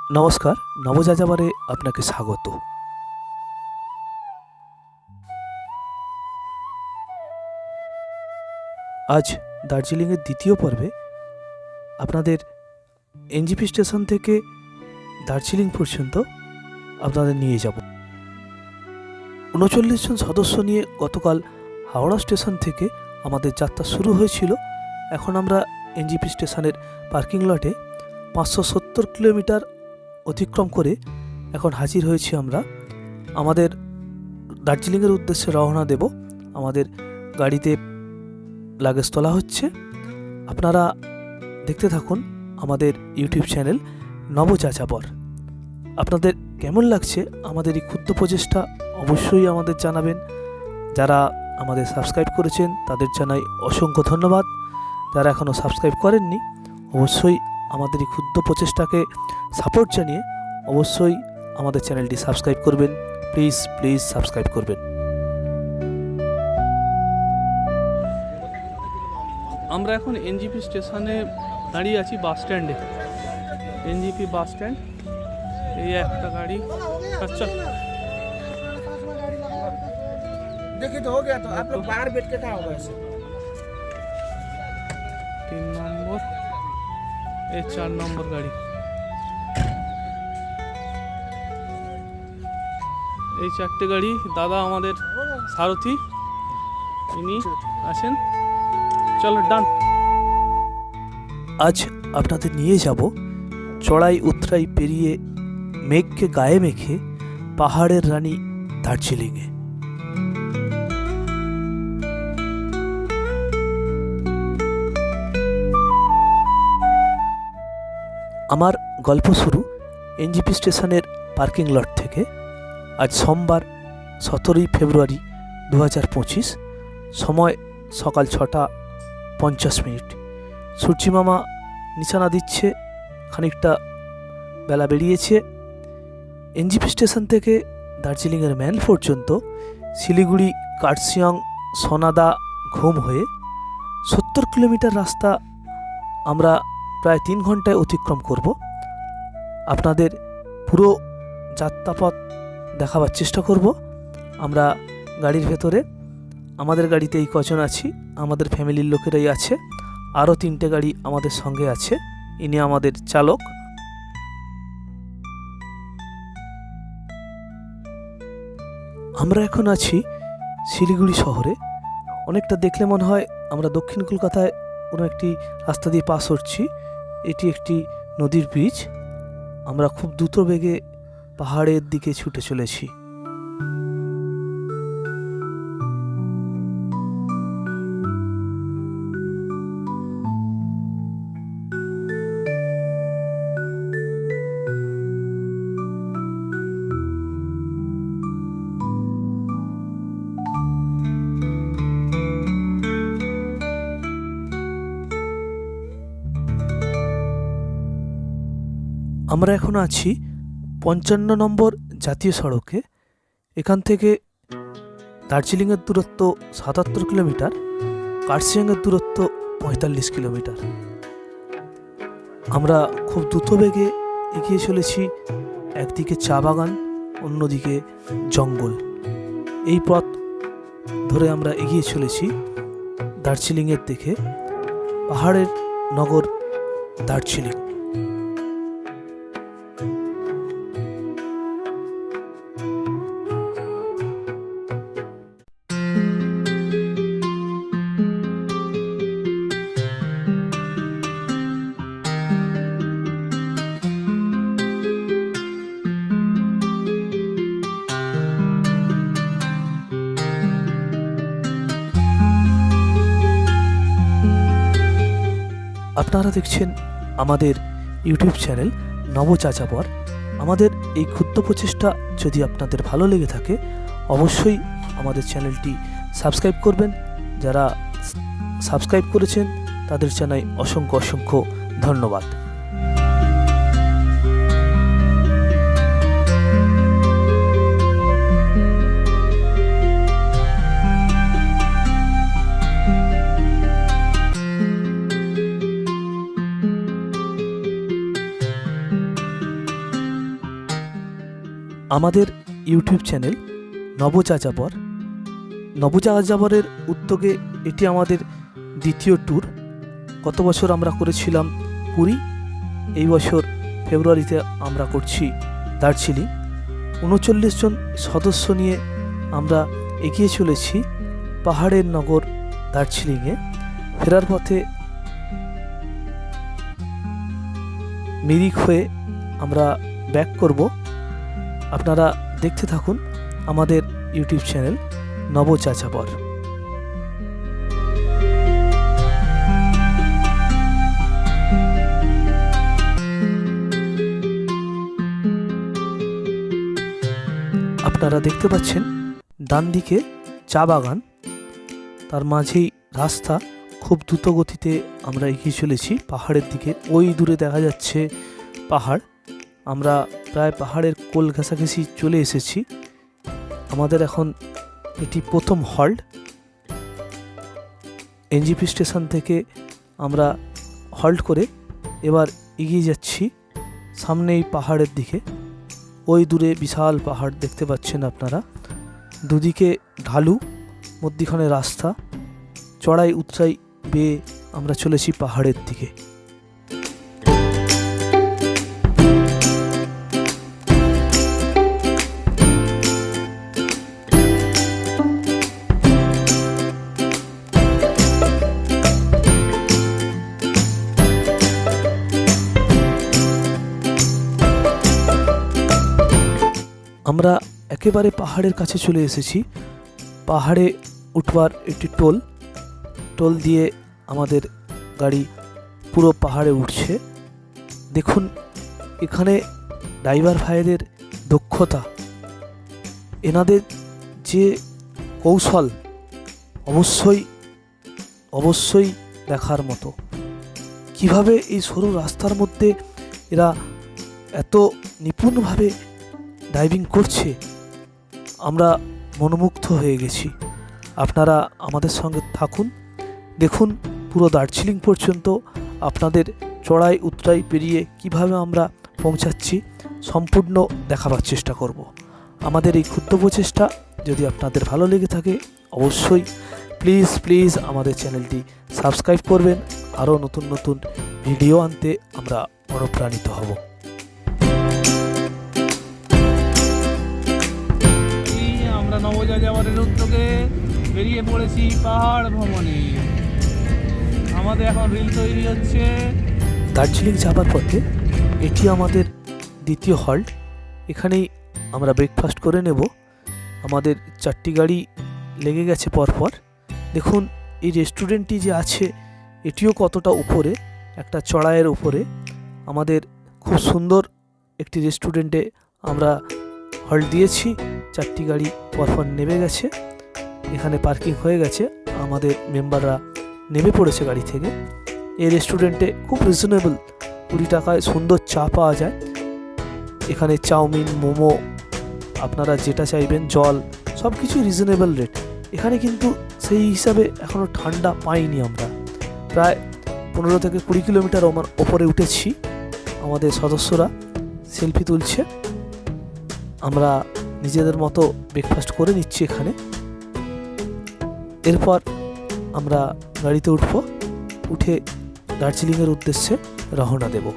নমস্কার, নবযাযাবরে আপনাকে স্বাগত। আজ দার্জিলিংয়ের দ্বিতীয় পর্বে আপনাদের এনজিপি স্টেশন থেকে দার্জিলিং পর্যন্ত আপনাদের নিয়ে যাব। ৩৯ জন সদস্য নিয়ে গতকাল হাওড়া স্টেশন থেকে আমাদের যাত্রা শুরু হয়েছিল। এখন আমরা এনজিপি স্টেশনের পার্কিং লটে ৫৭০ কিলোমিটার অতিক্রম করে এখন হাজির হয়েছি। আমরা আমাদের দার্জিলিংয়ের উদ্দেশ্যে রওনা দেব। আমাদের গাড়িতে লাগেজ তোলা হচ্ছে। আপনারা দেখতে থাকুন আমাদের ইউটিউব চ্যানেল নবযাযাবর। আপনাদের কেমন লাগছে আমাদের এই ক্ষুদ্র প্রচেষ্টা অবশ্যই আমাদের জানাবেন। যারা আমাদের সাবস্ক্রাইব করেছেন তাদের জানাই অসংখ্য ধন্যবাদ। যারা এখনও সাবস্ক্রাইব করেননি অবশ্যই আমাদের এই ক্ষুদ্র প্রচেষ্টাকে সাপোর্ট জানিয়ে অবশ্যই আমাদের চ্যানেলটি সাবস্ক্রাইব করবেন। প্লিজ প্লিজ সাবস্ক্রাইব করবেন। আমরা এখন এনজিপি স্টেশনে দাঁড়িয়ে আছি, বাস স্ট্যান্ডে। এনজিপি বাস স্ট্যান্ড, এই একটা গাড়ি। আচ্ছা देखिए तो हो गया। तो आप लोग बाहर बैठ के कहाँ होगा ऐसे? 3 নম্বর, এই 4 নম্বর গাড়ি। এই 4টে গাড়ি দাদা আমাদের সারথি, ইনি আছেন। চলো ডান। আজ আপনাদের নিয়ে যাব চড়াই উতরাই পেরিয়ে মেঘকে গায়ে মেখে পাহাড়ের রানী দার্জিলিংয়ে। আমার গল্প শুরু এনজিপি স্টেশনের পার্কিং লট থেকে। আজ সোমবার 17 ফেব্রুয়ারি 2025, সময় সকাল 6:50। সূর্যি মামা নিশানা দিচ্ছে, খানিকটা বেলা বেরিয়েছে। এনজিপি স্টেশন থেকে দার্জিলিংয়ের ম্যাল পর্যন্ত শিলিগুড়ি, কার্শিয়ং, সোনাদা, ঘুম হয়ে 70 কিলোমিটার রাস্তা আমরা প্রায় 3 ঘন্টায় অতিক্রম করব। আপনাদের পুরো যাত্রাপথ দেখাবার চেষ্টা করব। আমরা গাড়ির ভেতরে, আমাদের গাড়িতে এই কজন আছি, আমাদের ফ্যামিলির লোকেরাই আছে। আরও 3টে গাড়ি আমাদের সঙ্গে আছে, ইনি আমাদের চালক। আমরা এখন আছি শিলিগুড়ি শহরে। অনেকটা দেখলে মনে হয় আমরা দক্ষিণ কলকাতায় কোনো একটি রাস্তা দিয়ে পাস করছি। এটি একটি নদীর ব্রিজ। আমরা খুব দ্রুত বেগে পাহাড়ের দিকে ছুটে চলেছি। আমরা এখন আছি 55 নম্বর জাতীয় সড়কে। এখান থেকে দার্জিলিংয়ের দূরত্ব 77 কিলোমিটার, কার্শিয়ংয়ের দূরত্ব 45 কিলোমিটার। আমরা খুব দ্রুত বেগে এগিয়ে চলেছি। একদিকে চা বাগান, অন্যদিকে জঙ্গল। এই পথ ধরে আমরা এগিয়ে চলেছি দার্জিলিংয়ের দিকে, পাহাড়ের নগর দার্জিলিং। আপনারা দেখছেন আমাদের ইউটিউব চ্যানেল নবযাযাবর। আমাদের এই ক্ষুদ্র প্রচেষ্টা যদি আপনাদের ভালো লেগে থাকে অবশ্যই আমাদের চ্যানেলটি সাবস্ক্রাইব করবেন। যারা সাবস্ক্রাইব করেছেন তাদের জানাই অসংখ্য অসংখ্য ধন্যবাদ। আমাদের ইউটিউব চ্যানেল নবযাযাবর। নবযাযাবরের উদ্যোগে এটি আমাদের দ্বিতীয় ট্যুর। গত বছর আমরা করেছিলাম পুরী, এই বছর ফেব্রুয়ারিতে আমরা করছি দার্জিলিং। 39 জন সদস্য নিয়ে আমরা এগিয়ে চলেছি পাহাড়ের নগর দার্জিলিংয়ে। ফেরার পথে মিরিক হয়ে আমরা ব্যাক করব। আপনারা দেখতে থাকুন আমাদের ইউটিউব চ্যানেল নবযাযাবর। আপনারা দেখতে পাচ্ছেন ডান দিকে চা বাগান, তার মাঝেই রাস্তা। খুব দ্রুত গতিতে আমরা এগিয়ে চলেছি পাহাড়ের দিকে। ওই দূরে দেখা যাচ্ছে পাহাড়। আমরা প্রায় পাহাড়ের কোল ঘেঁষাঘেঁষি চলে এসেছি। আমাদের এখন এটি প্রথম হল্ট। এনজিপি স্টেশন থেকে আমরা হল্ট করে এবার এগিয়ে যাচ্ছি সামনেই পাহাড়ের দিকে। ওই দূরে বিশাল পাহাড় দেখতে পাচ্ছেন আপনারা। দুদিকে ঢালু, মধ্যিখানে রাস্তা, চড়াই উতরাই বেয়ে আমরা চলেছি পাহাড়ের দিকে। আমরা একেবারে পাহাড়ের কাছে চলে এসেছি। পাহাড়ে উঠবার একটি টোল দিয়ে আমাদের গাড়ি পুরো পাহাড়ে উঠছে। দেখুন এখানে ড্রাইভার ভাইদের দক্ষতা, এনাদের যে কৌশল অবশ্যই দেখার মতো। কিভাবে এই সরু রাস্তার মধ্যে এরা এত নিপুণভাবে ড্রাইভিং করছে, আমরা মনোমুগ্ধ হয়ে গেছি। আপনারা আমাদের সঙ্গে থাকুন, দেখুন পুরো দার্জিলিং পর্যন্ত আপনাদের চড়াই উতরাই পেরিয়ে কিভাবে আমরা পৌঁছাচ্ছি সম্পূর্ণ দেখাবার চেষ্টা করব। আমাদের এই ক্ষুদ্র প্রচেষ্টা যদি আপনাদের ভালো লেগে থাকে অবশ্যই প্লিজ আমাদের চ্যানেলটি সাবস্ক্রাইব করবেন। আরও নতুন নতুন ভিডিও আনতে আমরা অনুপ্রাণিত হব। আমরা নবযাযাবরের উদ্যোগে বেরিয়ে পড়েছি পাহাড় ভ্রমণে। আমাদের এখন রিল তৈরি হচ্ছে। দার্জিলিং যাবার পথে এটি আমাদের দ্বিতীয় হল্ট। এখানেই আমরা ব্রেকফাস্ট করে নেব। আমাদের 4টি গাড়ি লেগে গেছে পরপর। দেখুন এই রেস্টুরেন্টটি যে আছে এটিও কতটা উপরে, একটা চড়াইয়ের উপরে। আমাদের খুব সুন্দর একটি রেস্টুরেন্টে আমরা হল্ট দিয়েছি। 4টি গাড়ি পরপর নেমে গেছে, এখানে পার্কিং হয়ে গেছে। আমাদের মেম্বাররা নেমে পড়েছে গাড়ি থেকে। এই রেস্টুরেন্টে খুব রিজনেবল 20 টাকায় সুন্দর চা পাওয়া যায়। এখানে চাউমিন, মোমো, আপনারা যেটা চাইবেন, জল, সব কিছুই রিজনেবল রেট। এখানে কিন্তু সেই হিসাবে এখনও ঠান্ডা পাইনি। আমরা প্রায় 15 থেকে 20 কিলোমিটার ওপরে উঠেছি। আমাদের সদস্যরা সেলফি তুলছে। আমরা নিজেদের মতো ব্রেকফাস্ট করে নিচ্ছি এখানে। এরপর আমরা গাড়িতে উঠে দার্জিলিংয়ের উদ্দেশ্যে রওনা দেব।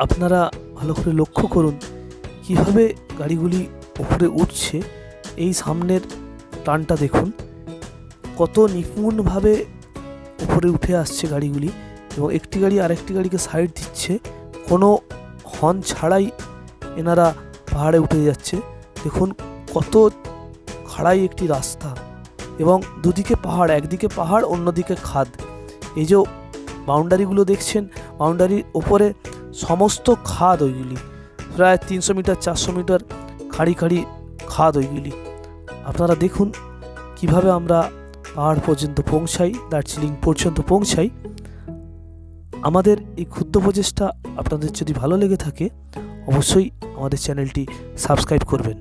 আপনারা ভালো করে লক্ষ্য করুন কিভাবে গাড়িগুলি উপরে উঠছে। এই সামনের টানটা দেখুন, কত নিপুণভাবে উপরে উঠে আসছে গাড়িগুলি, এবং একটি গাড়ি আরেকটি গাড়িকে সাইড দিচ্ছে, কোনো হর্ন ছাড়াই এনারা পাহাড়ে উঠে যাচ্ছে। দেখুন কত খাড়াই একটি রাস্তা, এবং দুদিকে পাহাড়, একদিকে পাহাড় অন্যদিকে খাদ। এই যে বাউন্ডারিগুলো দেখছেন, বাউন্ডারির ওপরে সমস্ত খাদ, ওইগুলি প্রায় 300 মিটার 400 মিটার খাড়ি খাড়ি খাদ ওইগুলি। আপনারা দেখুন কিভাবে আমরা পাহাড় পর্যন্ত পৌঁছাই, দার্জিলিং পর্যন্ত পৌঁছাই। আমাদের এই ক্ষুদ্র প্রচেষ্টা আপনাদের যদি ভালো লেগে থাকে অবশ্যই আমাদের চ্যানেলটি সাবস্ক্রাইব করবেন।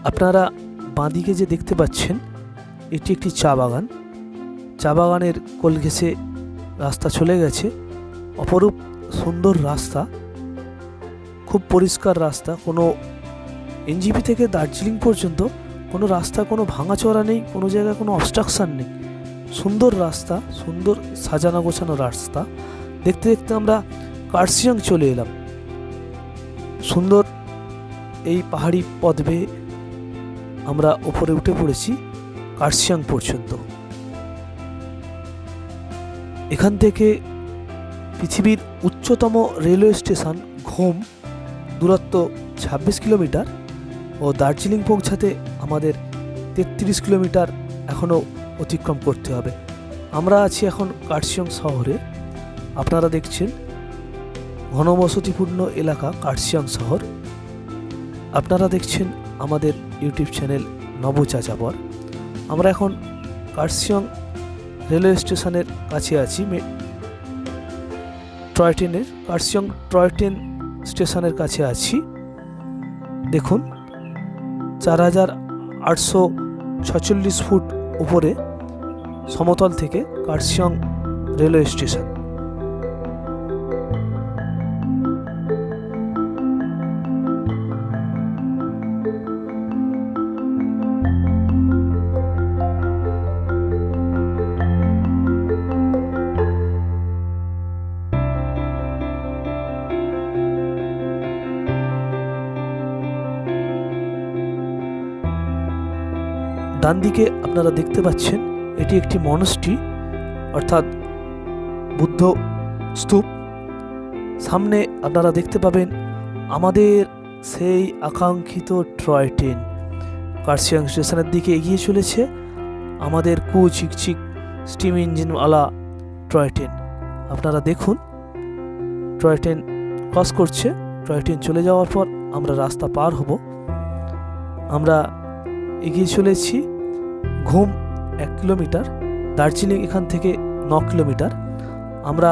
আপনারা বাঁদিকে যে দেখতে পাচ্ছেন এটি একটি চা বাগান। চা বাগানের কোল ঘেঁষে রাস্তা চলে গেছে, অপরূপ সুন্দর রাস্তা, খুব পরিষ্কার রাস্তা। কোনো এনজিপি থেকে দার্জিলিং পর্যন্ত কোনো রাস্তা কোনো ভাঙাচোরা নেই, কোনো জায়গায় কোনো অবস্ট্রাকশান নেই। সুন্দর রাস্তা, সুন্দর সাজানো গোছানো রাস্তা। দেখতে দেখতে আমরা কার্শিয়াং চলে এলাম। সুন্দর এই পাহাড়ি পথ বেয়ে আমরা ওপরে উঠে পড়েছি কার্শিয়াং পর্যন্ত। এখান থেকে পৃথিবীর উচ্চতম রেলওয়ে স্টেশন ঘুম দূরত্ব 26 কিলোমিটার, ও দার্জিলিং পৌঁছাতে আমাদের 33 কিলোমিটার এখনও অতিক্রম করতে হবে। আমরা আছি এখন কার্শিয়াং শহরে। আপনারা দেখছেন ঘনবসতিপূর্ণ এলাকা কার্শিয়াং শহর। আপনারা দেখছেন আমাদের ইউটিউব চ্যানেল নবযাযাবর। আমরা এখন কার্শিয়াং রেলওয়ে স্টেশনের কাছে আছি, টয় ট্রেনের কার্শিয়াং টয় ট্রেন স্টেশনের কাছে আছি। দেখুন 4846 ফুট উপরে সমতল থেকে কার্শিয়াং রেলওয়ে স্টেশন। ডান দিকে আপনারা দেখতে পাচ্ছেন এটি একটি মনস্ট্রি, অর্থাৎ বুদ্ধ স্তূপ। সামনে আপনারা দেখতে পাবেন আমাদের সেই আকাঙ্ক্ষিত টয় ট্রেন কার্শিয়াং স্টেশনের দিকে এগিয়ে চলেছে। আমাদের চিকচিক স্টিম ইঞ্জিনওয়ালা টয় ট্রেন। আপনারা দেখুন টয় ট্রেন ক্রস করছে। টয় ট্রেন চলে যাওয়ার পর আমরা রাস্তা পার হব। আমরা এগিয়ে চলেছি ঘুম 1 কিলোমিটার, দার্জিলিং এখান থেকে 9 কিলোমিটার। আমরা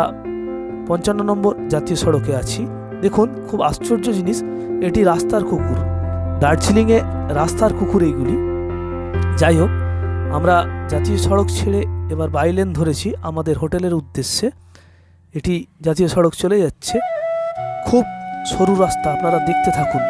55 নম্বর জাতীয় সড়কে আছি। দেখুন খুব আশ্চর্য জিনিস, এটি রাস্তার কুকুর। দার্জিলিংয়ে রাস্তার কুকুর এইগুলি। যাই হোক, আমরা জাতীয় সড়ক ছেড়ে এবার বাইলেন ধরেছি আমাদের হোটেলের উদ্দেশ্যে। এটি জাতীয় সড়ক চলে যাচ্ছে, খুব সরু রাস্তা, আপনারা দেখতে থাকুন।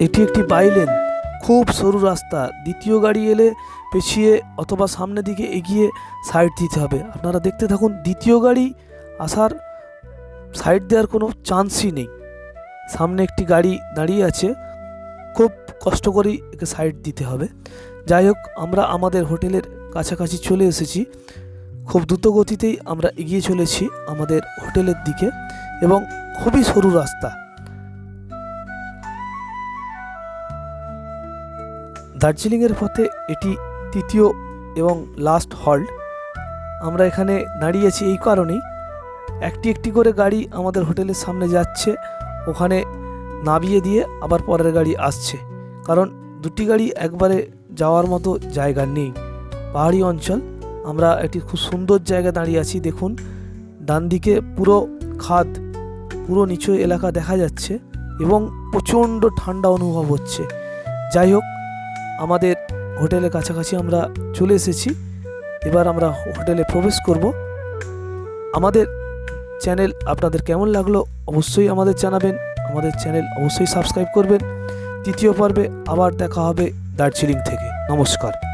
এটি একটি বাইলেন, খুব সরু রাস্তা। দ্বিতীয় গাড়ি এলে পেছিয়ে অথবা সামনের দিকে এগিয়ে সাইড দিতে হবে। আপনারা দেখতে থাকুন, দ্বিতীয় গাড়ি আসার সাইড দেওয়ার কোনো চান্সই নেই। সামনে একটি গাড়ি দাঁড়িয়ে আছে, খুব কষ্ট করেই একে সাইড দিতে হবে। যাই হোক, আমরা আমাদের হোটেলের কাছাকাছি চলে এসেছি। খুব দ্রুত গতিতেই আমরা এগিয়ে চলেছি আমাদের হোটেলের দিকে এবং খুবই সরু রাস্তা। দার্জিলিংয়ের পথে এটি তৃতীয় এবং লাস্ট হল্ট। আমরা এখানে দাঁড়িয়েছি এই কারণেই, একটি একটি করে গাড়ি আমাদের হোটেলের সামনে যাচ্ছে, ওখানে নামিয়ে দিয়ে আবার পরের গাড়ি আসছে, কারণ দুটি গাড়ি একবারে যাওয়ার মতো জায়গা নেই। পাহাড়ি অঞ্চল, আমরা একটি খুব সুন্দর জায়গায় দাঁড়িয়ে আছি। দেখুন ডান দিকে পুরো খাদ, পুরো নিচু এলাকা দেখা যাচ্ছে এবং প্রচণ্ড ঠান্ডা অনুভব হচ্ছে। যাই হোক, আমাদের হোটেলের কাছাকাছি আমরা চলে এসেছি। এবার আমরা হোটেলে প্রবেশ করব। আমাদের চ্যানেল আপনাদের কেমন লাগলো অবশ্যই আমাদের জানাবেন। আমাদের চ্যানেল অবশ্যই সাবস্ক্রাইব করবেন। তৃতীয় পর্বে আবার দেখা হবে দার্জিলিং থেকে। নমস্কার।